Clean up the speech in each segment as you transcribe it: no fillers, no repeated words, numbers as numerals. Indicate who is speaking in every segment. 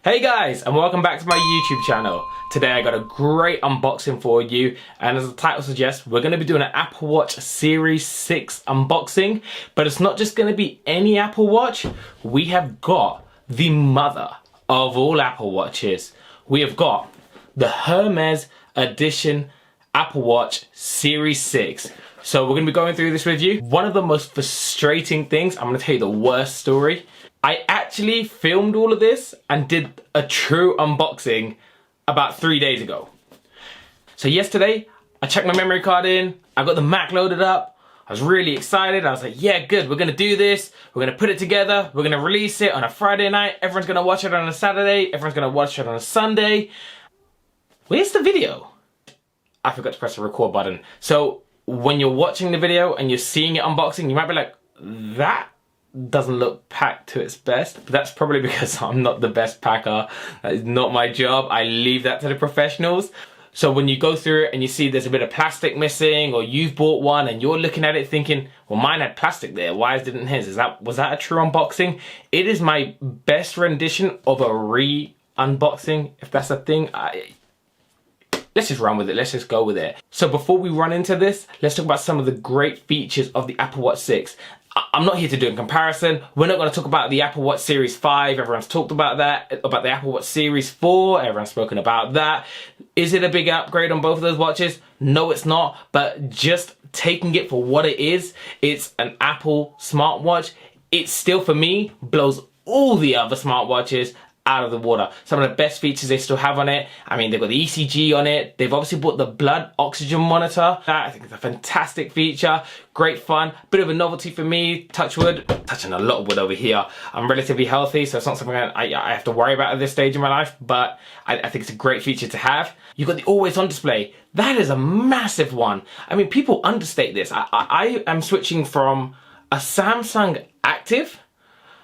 Speaker 1: Hey guys, and welcome back to my YouTube channel. Today I got a great unboxing for you, and as the title suggests, we're going to be doing an Apple Watch Series 6 unboxing. But it's not just going to be any Apple Watch. We have got the mother of all Apple Watches. We have got the Hermes Edition Apple Watch Series 6. So we're going to be going through this with you. One of the most frustrating things, I'm going to tell you the worst story. I actually filmed all of this and did a true unboxing about 3 days ago. So yesterday, I checked my memory card in, I got the Mac loaded up, I was really excited, I was like, yeah, good, we're gonna do this, we're gonna put it together, we're gonna release it on a Friday night, everyone's gonna watch it on a Saturday, everyone's gonna watch it on a Sunday. Where's the video? I forgot to press the record button. So when you're watching the video and you're seeing it unboxing, you might be like, that doesn't look packed to its best, but that's probably because I'm not the best packer. That is not my job. I leave that to the professionals. So when you go through it and you see there's a bit of plastic missing, or you've bought one and you're looking at it thinking, well, mine had plastic there, why didn't his? Was that a true unboxing? It is my best rendition of a re-unboxing, if that's a thing. Let's just run with it, let's just go with it. So before we run into this, let's talk about some of the great features of the Apple Watch 6. I'm not here to do a comparison. We're not going to talk about the Apple Watch Series 5. Everyone's talked about that. About the Apple Watch Series 4. Everyone's spoken about that. Is it a big upgrade on both of those watches? No, it's not. But just taking it for what it is, it's an Apple smartwatch. It still, for me, blows all the other smartwatches out of the water. Some of the best features they still have on it. I mean, they've got the ECG on it. They've obviously brought the blood oxygen monitor. I think it's a fantastic feature. Great fun. Bit of a novelty for me. Touch wood. Touching a lot of wood over here. I'm relatively healthy, so it's not something I have to worry about at this stage in my life, but I think it's a great feature to have. You've got the always on display. That is a massive one. I mean, people understate this. I am switching from a Samsung Active,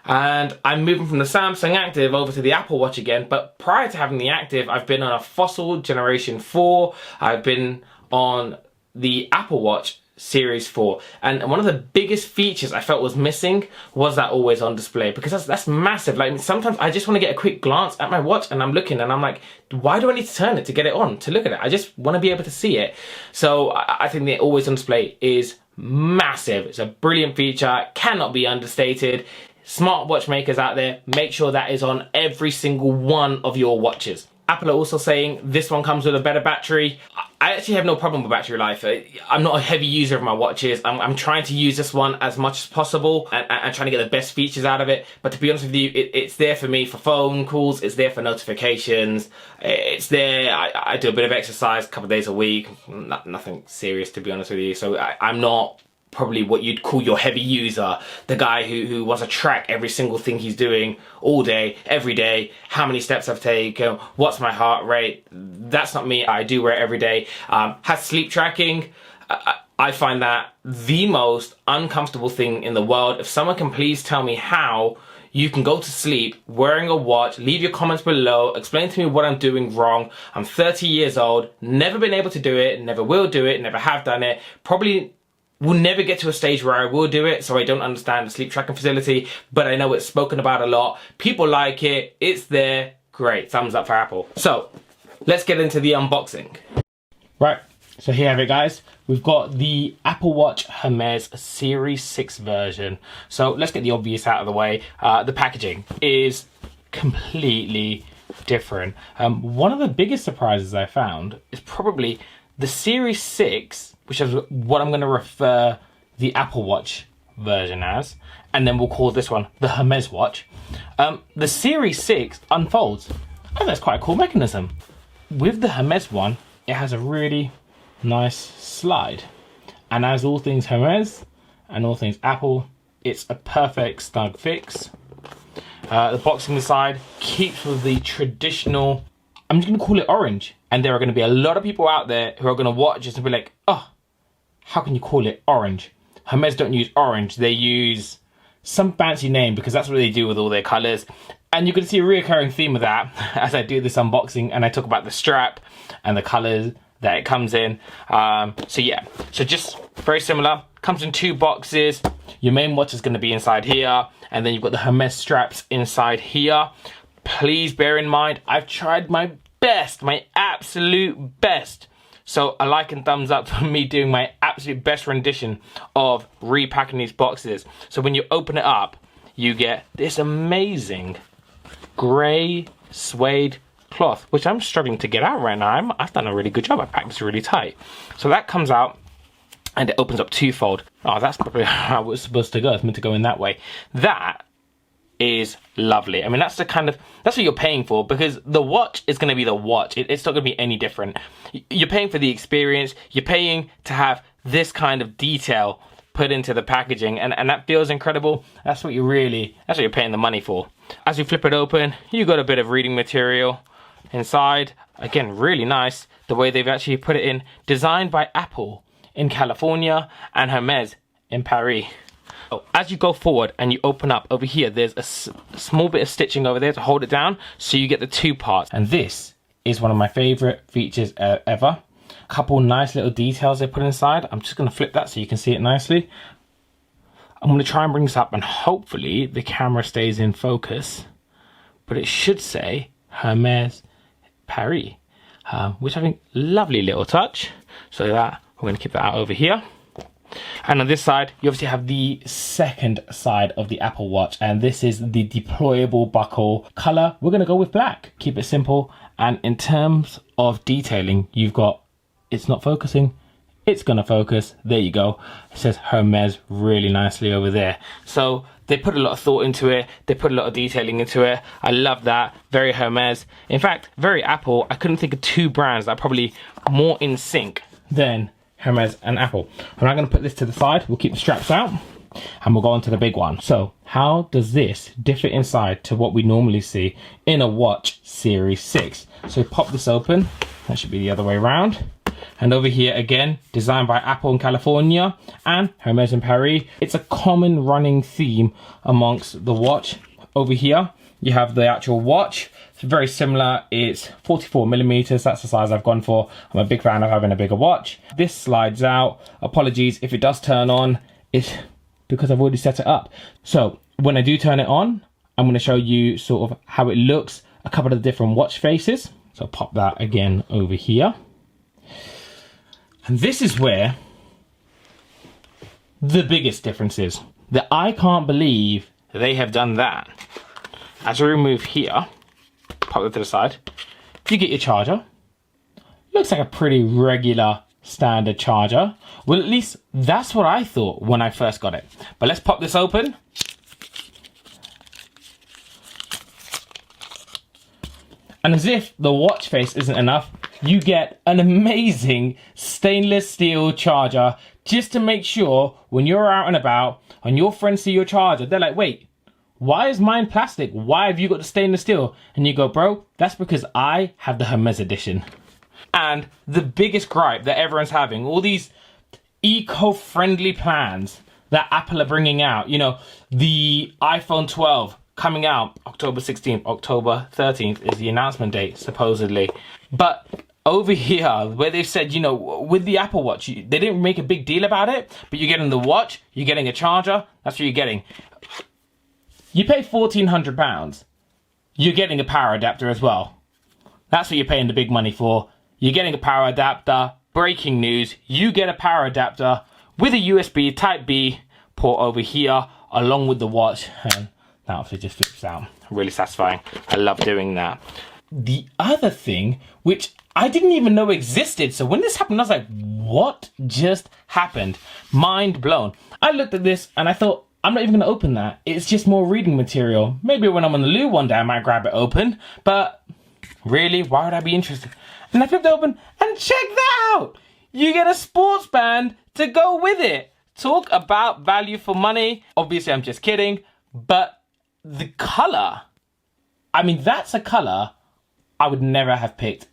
Speaker 1: and I'm moving from the Samsung Active over to the Apple Watch again. But prior to having the Active, I've been on a Fossil Generation 4. I've been on the Apple Watch Series 4. And one of the biggest features I felt was missing was that always on display, because that's massive. Like, sometimes I just want to get a quick glance at my watch and I'm looking and I'm like, why do I need to turn it to get it on, to look at it? I just want to be able to see it. So I think the always on display is massive. It's a brilliant feature, cannot be understated. Smart watch makers out there, make sure that is on every single one of your watches. Apple are also saying this one comes with a better battery. I actually have no problem with battery life. I'm not a heavy user of my watches. I'm trying to use this one as much as possible and trying to get the best features out of it. But to be honest with you, it's there for me for phone calls, it's there for notifications, it's there. I do a bit of exercise a couple of days a week, nothing serious to be honest with you. So I'm not probably what you'd call your heavy user, the guy who wants to track every single thing he's doing all day, every day, how many steps I've taken, what's my heart rate. That's not me. I do wear it every day. Has sleep tracking. I find that the most uncomfortable thing in the world. If someone can please tell me how you can go to sleep wearing a watch, leave your comments below, explain to me what I'm doing wrong. I'm 30 years old, never been able to do it, never will do it, never have done it, probably will never get to a stage where I will do it, so I don't understand the sleep tracking facility, but I know it's spoken about a lot. People like it, it's there, great, thumbs up for Apple. So, let's get into the unboxing. Right, so here we have it guys. We've got the Apple Watch Hermes Series 6 version. So let's get the obvious out of the way. The packaging is completely different. One of the biggest surprises I found is probably the Series 6, which is what I'm going to refer the Apple Watch version as, and then we'll call this one the Hermes watch. The Series 6 unfolds. I think that's quite a cool mechanism. With the Hermes one, it has a really nice slide. And as all things Hermes and all things Apple, it's a perfect snug fix. The box inside keeps with the traditional, I'm just going to call it orange. And there are going to be a lot of people out there who are going to watch this and be like, oh, how can you call it orange? Hermes don't use orange, they use some fancy name because that's what they do with all their colors. And you can see a recurring theme of that as I do this unboxing and I talk about the strap and the colors that it comes in. So yeah, so just very similar. Comes in 2 boxes. Your main watch is going to be inside here, and then you've got the Hermes straps inside here. please bear in mind, I've tried my best, my absolute best. So a like and thumbs up for me doing my absolute best rendition of repacking these boxes. So when you open it up, you get this amazing grey suede cloth, which I'm struggling to get out right now. I've done a really good job. I packed this really tight. So that comes out and it opens up twofold. Oh, that's probably how it was supposed to go. It's meant to go in that way. That is lovely. I mean, that's what you're paying for, because the watch is going to be the watch. It's not going to be any different. You're paying for the experience. You're paying to have this kind of detail put into the packaging, and that feels incredible. That's what you're paying the money for. As you flip it open, you got a bit of reading material inside. Again, really nice the way they've actually put it in. Designed by Apple in California and Hermes in Paris. So as you go forward and you open up over here, there's a small bit of stitching over there to hold it down, so you get the two parts. And this is one of my favorite features ever. A couple nice little details they put inside. I'm just going to flip that so you can see it nicely. I'm going to try and bring this up and hopefully the camera stays in focus, but it should say Hermes Paris, which I think lovely little touch. So that we're going to keep that out over here. And on this side, you obviously have the second side of the Apple Watch, and this is the deployable buckle. Color, we're going to go with black. Keep it simple. And in terms of detailing, you've got, it's not focusing, it's going to focus. There you go. It says Hermes really nicely over there. So they put a lot of thought into it. They put a lot of detailing into it. I love that. Very Hermes. In fact, very Apple. I couldn't think of two brands that are probably more in sync than Hermes and Apple. I'm now going to put this to the side. We'll keep the straps out and we'll go on to the big one. So how does this differ inside to what we normally see in a watch Series 6? So pop this open. That should be the other way around. And over here again, designed by Apple in California and Hermes in Paris. It's a common running theme amongst the watch. Over here, you have the actual watch. It's very similar. It's 44 millimeters. That's the size I've gone for. I'm a big fan of having a bigger watch. This slides out. Apologies if it does turn on. It's because I've already set it up. So when I do turn it on, I'm going to show you sort of how it looks, a couple of the different watch faces. So pop that again over here. And this is where the biggest difference is. That I can't believe they have done that. As we remove here, pop it to the side, you get your charger. Looks like a pretty regular standard charger. Well, at least that's what I thought when I first got it. But let's pop this open. And as if the watch face isn't enough, you get an amazing stainless steel charger, just to make sure when you're out and about and your friends see your charger, they're like, wait, why is mine plastic? Why have you got the stainless steel? And you go, bro, that's because I have the Hermes edition. And the biggest gripe that everyone's having, all these eco-friendly plans that Apple are bringing out, you know, the iPhone 12 coming out October 16th, October 13th is the announcement date, supposedly. But over here, where they've said, you know, with the Apple Watch, they didn't make a big deal about it, but you're getting the watch, you're getting a charger, that's what you're getting. You pay £1,400, you're getting a power adapter as well. That's what you're paying the big money for. You're getting a power adapter. Breaking news, you get a power adapter with a USB Type-B port over here, along with the watch, and that obviously just flips out. Really satisfying. I love doing that. The other thing, which I didn't even know existed, so when this happened, I was like, what just happened? Mind blown. I looked at this and I thought, I'm not even going to open that. It's just more reading material. Maybe when I'm on the loo one day, I might grab it open, but really, why would I be interested? And I flipped it open and check that out. You get a sports band to go with it. Talk about value for money. Obviously, I'm just kidding, but the color, I mean, that's a color I would never have picked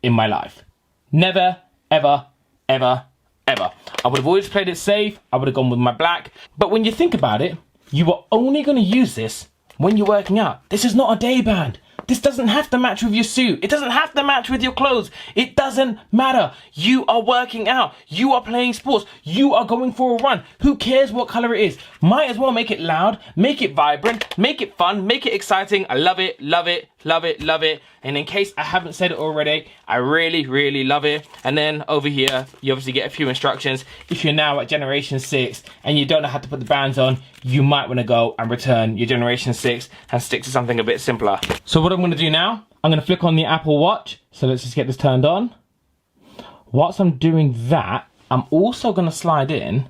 Speaker 1: in my life. Never, ever, ever, ever. I would have always played it safe. I would have gone with my black. But when you think about it, you are only going to use this when you're working out. This is not a day band. This doesn't have to match with your suit. It doesn't have to match with your clothes. It doesn't matter. You are working out. You are playing sports. You are going for a run. Who cares what color it is? Might as well make it loud, make it vibrant, make it fun, make it exciting. I love it, love it, love it, love it. And in case I haven't said it already, I really, really love it. And then over here, you obviously get a few instructions. If you're now at Generation 6 and you don't know how to put the bands on, you might want to go and return your Generation 6 and stick to something a bit simpler. So what I'm going to do now, I'm going to flick on the Apple Watch. So let's just get this turned on. Whilst I'm doing that, I'm also going to slide in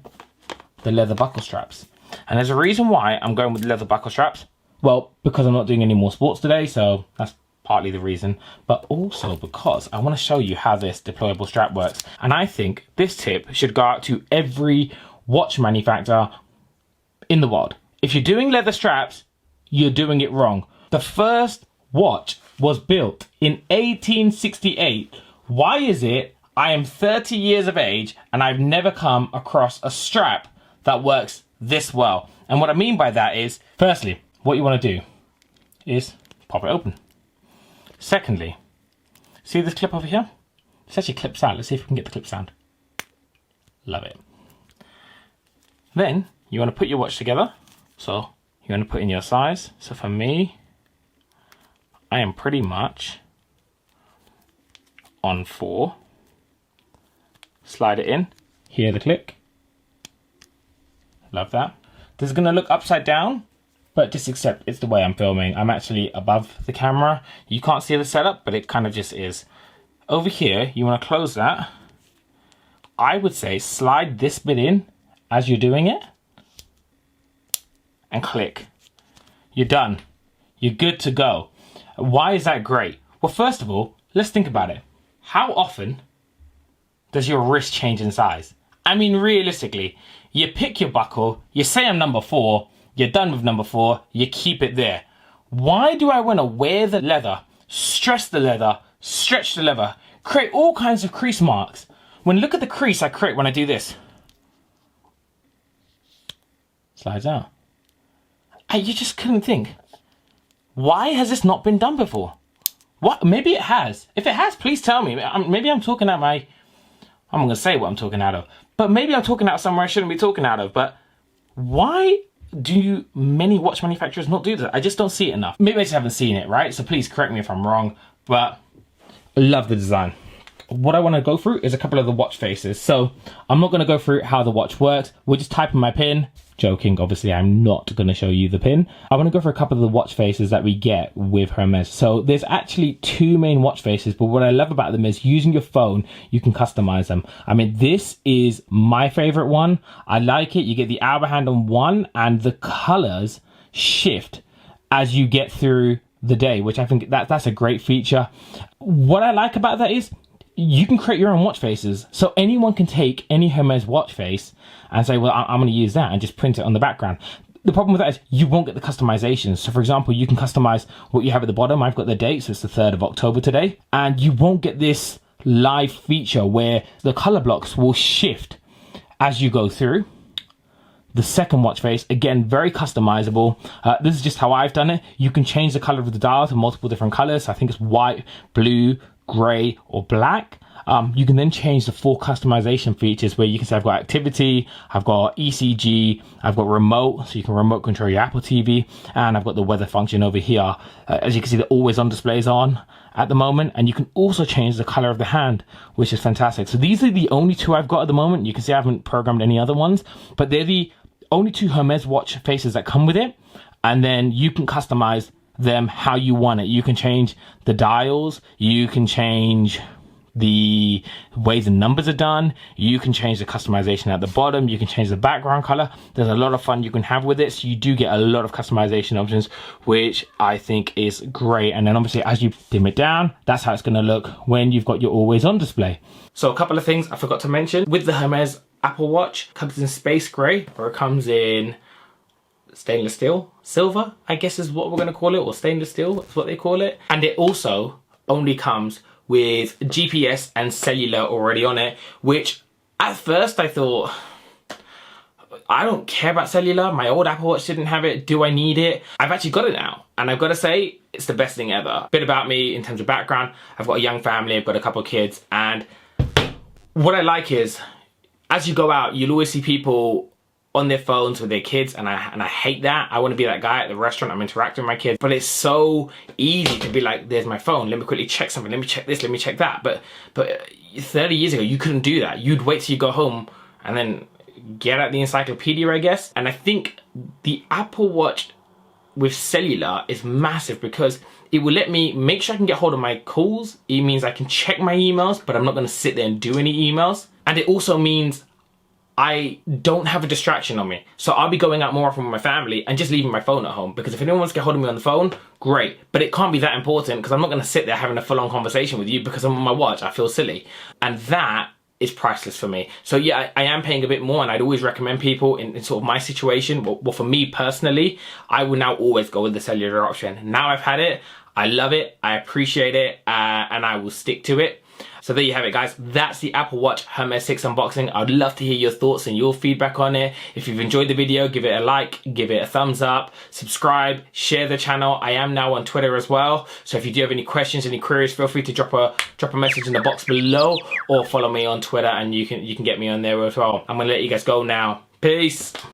Speaker 1: the leather buckle straps. And there's a reason why I'm going with leather buckle straps. Well, because I'm not doing any more sports today, so that's partly the reason, but also because I want to show you how this deployable strap works. And I think this tip should go out to every watch manufacturer in the world. If you're doing leather straps, you're doing it wrong. The first watch was built in 1868. Why is it I am 30 years of age and I've never come across a strap that works this well? And what I mean by that is, firstly, what you want to do is pop it open. Secondly, see this clip over here? This actually clips out. Let's see if we can get the clip sound. Love it. Then you want to put your watch together. So you want to put in your size. So for me, I am pretty much on 4. Slide it in. Hear the click. Love that. This is going to look upside down, but just accept it's the way I'm filming. I'm actually above the camera. You can't see the setup, but it kind of just is. Over here, you want to close that. I would say slide this bit in as you're doing it and click. You're done. You're good to go. Why is that great? Well, first of all, let's think about it. How often does your wrist change in size? I mean, realistically, you pick your buckle, you say I'm number 4, you're done with number 4, you keep it there. Why do I want to wear the leather, stress the leather, stretch the leather, create all kinds of crease marks? When look at the crease I create when I do this. Slides out. You just couldn't think. Why has this not been done before? What? Maybe it has. If it has, please tell me. Maybe I'm talking out my... I'm not going to say what I'm talking out of. But maybe I'm talking out somewhere I shouldn't be talking out of. But why do many watch manufacturers not do that? I just don't see it enough. Maybe I just haven't seen it, right? So please correct me if I'm wrong. But I love the design. What I want to go through is a couple of the watch faces. So I'm not going to go through how the watch works. We'll just type in my pin. Joking, obviously I'm not going to show you the pin. I want to go for a couple of the watch faces that we get with Hermes. So there's actually 2 main watch faces, but what I love about them is using your phone, you can customize them. I mean, this is my favorite one. I like it. You get the hour hand on one and the colors shift as you get through the day, which I think that's a great feature. What I like about that is you can create your own watch faces. So anyone can take any Hermes watch face and say, well, I'm going to use that and just print it on the background. The problem with that is you won't get the customization. So for example, you can customize what you have at the bottom. I've got the date, so it's the 3rd of October today. And you won't get this live feature where the color blocks will shift as you go through. The second watch face, again, very customizable. This is just how I've done it. You can change the color of the dial to multiple different colors. I think it's white, blue, gray, or black. You can then change the 4 customization features where you can say I've got activity, I've got ECG, I've got remote, so you can remote control your Apple TV, and I've got the weather function over here. As you can see, the always on displays on at the moment, and you can also change the color of the hand, which is fantastic. So these are the only 2 I've got at the moment. You can see I haven't programmed any other ones, but they're the only 2 Hermes watch faces that come with it, and then you can customize them how you want it. You can change the dials, you can change the way the numbers are done, you can change the customization at the bottom, you can change the background color. There's a lot of fun you can have with it, so you do get a lot of customization options, which I think is great. And then obviously as you dim it down, that's how it's going to look when you've got your always on display. So a couple of things I forgot to mention with the Hermes Apple Watch. Comes in space gray, or it comes in stainless steel, silver, I guess is what we're going to call it, or stainless steel is what they call it. And it also only comes with GPS and cellular already on it, which at first I thought, I don't care about cellular. My old Apple Watch didn't have it. Do I need it? I've actually got it now. And I've got to say, it's the best thing ever. Bit about me in terms of background. I've got a young family. I've got a couple of kids. And what I like is, as you go out, you'll always see people on their phones with their kids, and I hate that. I want to be that guy at the restaurant. I'm interacting with my kids, but it's so easy to be like, there's my phone, let me quickly check something, let me check this, let me check that. But 30 years ago, you couldn't do that. You'd wait till you go home and then get out the encyclopedia, I guess. And I think the Apple Watch with cellular is massive because it will let me make sure I can get hold of my calls. It means I can check my emails, but I'm not going to sit there and do any emails. And it also means I don't have a distraction on me. So I'll be going out more often with my family and just leaving my phone at home, because if anyone wants to get hold of me on the phone, great. But it can't be that important, because I'm not going to sit there having a full-on conversation with you because I'm on my watch. I feel silly. And that is priceless for me. So yeah, I am paying a bit more, and I'd always recommend people in sort of my situation. Well, for me personally, I would now always go with the cellular option. Now I've had it, I love it, I appreciate it, and I will stick to it. So there you have it, guys. That's the Apple Watch Hermes 6 unboxing. I'd love to hear your thoughts and your feedback on it. If you've enjoyed the video, give it a like, give it a thumbs up, subscribe, share the channel. I am now on Twitter as well. So if you do have any questions, any queries, feel free to drop a message in the box below, or follow me on Twitter and you can get me on there as well. I'm gonna let you guys go now. Peace.